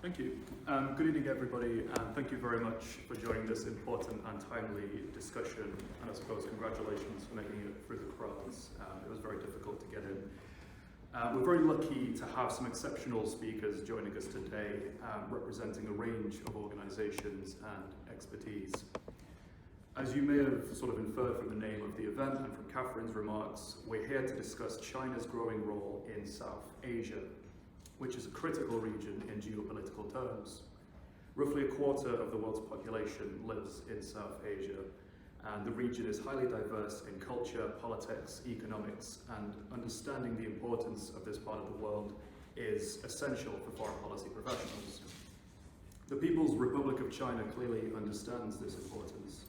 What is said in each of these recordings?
Thank you. Good evening, everybody, and thank you very much for joining this important and timely discussion. And I suppose congratulations for making it through the crowds. It was very difficult to get in. We're very lucky to have some exceptional speakers joining us today, representing a range of organisations and expertise. As you may have sort of inferred from the name of the event and from Catherine's remarks, we're here to discuss China's growing role in South Asia, which is a critical region in geopolitical terms. Roughly a quarter of the world's population lives in South Asia, and the region is highly diverse in culture, politics, economics, and understanding the importance of this part of the world is essential for foreign policy professionals. The People's Republic of China clearly understands this importance.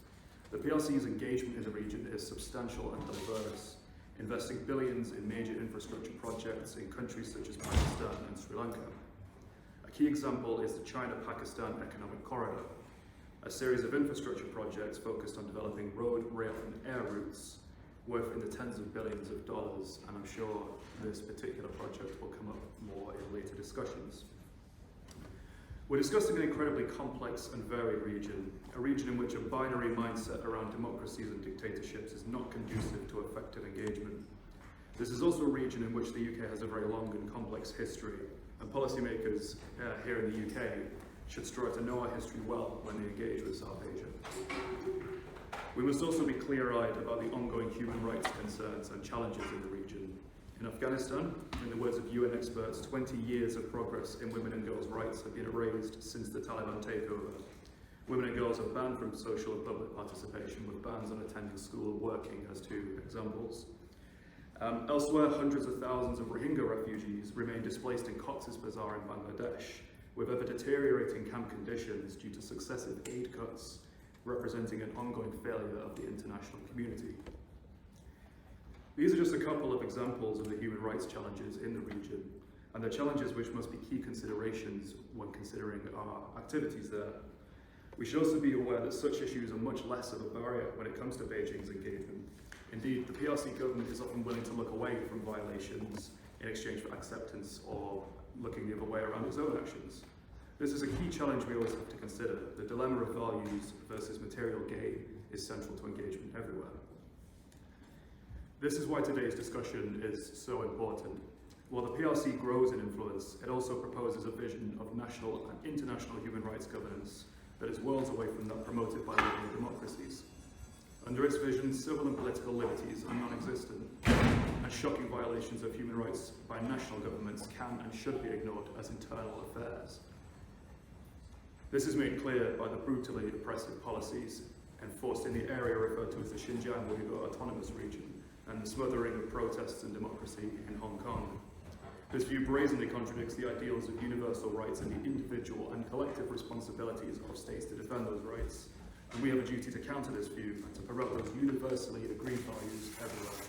The PRC's engagement in the region is substantial and diverse, investing billions in major infrastructure projects in countries such as Pakistan and Sri Lanka. A key example is the China-Pakistan Economic Corridor, a series of infrastructure projects focused on developing road, rail and air routes worth in the tens of billions of dollars, and I'm sure this particular project will come up more in later discussions. We're discussing an incredibly complex and varied region, a region in which a binary mindset around democracies and dictatorships is not conducive to effective engagement. This is also a region in which the UK has a very long and complex history, and policymakers here in the UK should strive to know our history well when they engage with South Asia. We must also be clear-eyed about the ongoing human rights concerns and challenges in the region. In Afghanistan, in the words of UN experts, 20 years of progress in women and girls' rights have been erased since the Taliban takeover. Women and girls are banned from social and public participation, with bans on attending school and working as two examples. Elsewhere, hundreds of thousands of Rohingya refugees remain displaced in Cox's Bazar in Bangladesh, with ever deteriorating camp conditions due to successive aid cuts, representing an ongoing failure of the international community. These are just a couple of examples of the human rights challenges in the region, and the challenges which must be key considerations when considering our activities there. We should also be aware that such issues are much less of a barrier when it comes to Beijing's engagement. Indeed, the PRC government is often willing to look away from violations in exchange for acceptance or looking the other way around its own actions. This is a key challenge we always have to consider. The dilemma of values versus material gain is central to engagement everywhere. This is why today's discussion is so important. While the PRC grows in influence, it also proposes a vision of national and international human rights governance that is worlds away from that promoted by liberal democracies. Under its vision, civil and political liberties are non-existent, and shocking violations of human rights by national governments can and should be ignored as internal affairs. This is made clear by the brutally oppressive policies enforced in the area referred to as the Xinjiang Uyghur Autonomous Region, and the smothering of protests and democracy in Hong Kong. This view brazenly contradicts the ideals of universal rights and the individual and collective responsibilities of states to defend those rights. And we have a duty to counter this view and to promote those universally agreed values everywhere.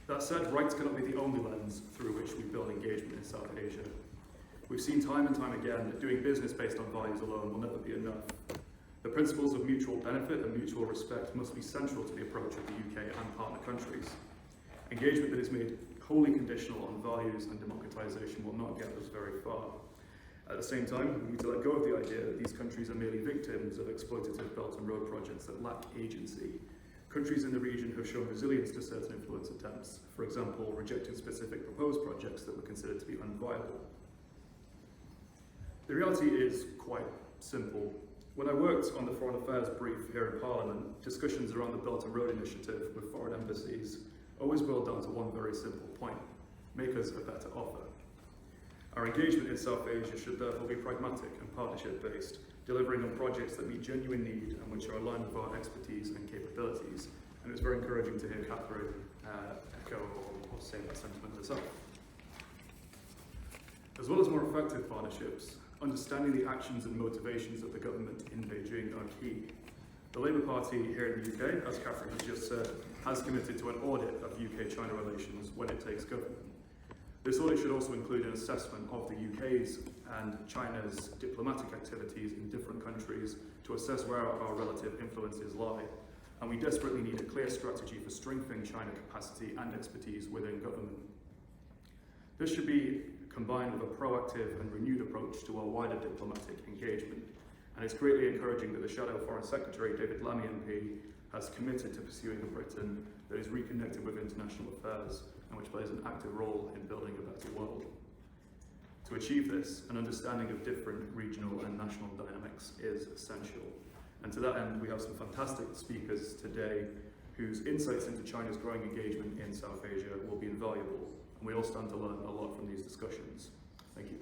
That said, rights cannot be the only lens through which we build engagement in South Asia. We've seen time and time again that doing business based on values alone will never be enough. The principles of mutual benefit and mutual respect must be central to the approach of the UK and partner countries. Engagement that is made wholly conditional on values and democratisation will not get us very far. At the same time, we need to let go of the idea that these countries are merely victims of exploitative Belt and Road projects that lack agency. Countries in the region have shown resilience to certain influence attempts, for example, rejecting specific proposed projects that were considered to be unviable. The reality is quite simple. When I worked on the Foreign Affairs brief here in Parliament, discussions around the Belt and Road Initiative with foreign embassies always boiled down to one very simple point: make us a better offer. Our engagement in South Asia should therefore be pragmatic and partnership-based, delivering on projects that meet genuine need and which are aligned with our expertise and capabilities. And it's very encouraging to hear Catherine echo or say that sentiment herself. As well as more effective partnerships, understanding the actions and motivations of the government in Beijing are key. The Labour Party here in the UK, as Catherine has just said, has committed to an audit of UK-China relations when it takes government. This audit should also include an assessment of the UK's and China's diplomatic activities in different countries to assess where our relative influences lie. And we desperately need a clear strategy for strengthening China capacity and expertise within government. This should be combined with a proactive and renewed approach to our wider diplomatic engagement, and it's greatly encouraging that the Shadow Foreign Secretary, David Lammy MP, has committed to pursuing a Britain that is reconnected with international affairs and which plays an active role in building a better world. To achieve this, an understanding of different regional and national dynamics is essential. And to that end, we have some fantastic speakers today whose insights into China's growing engagement in South Asia will be invaluable, and we all stand to learn a lot from these discussions. Thank you.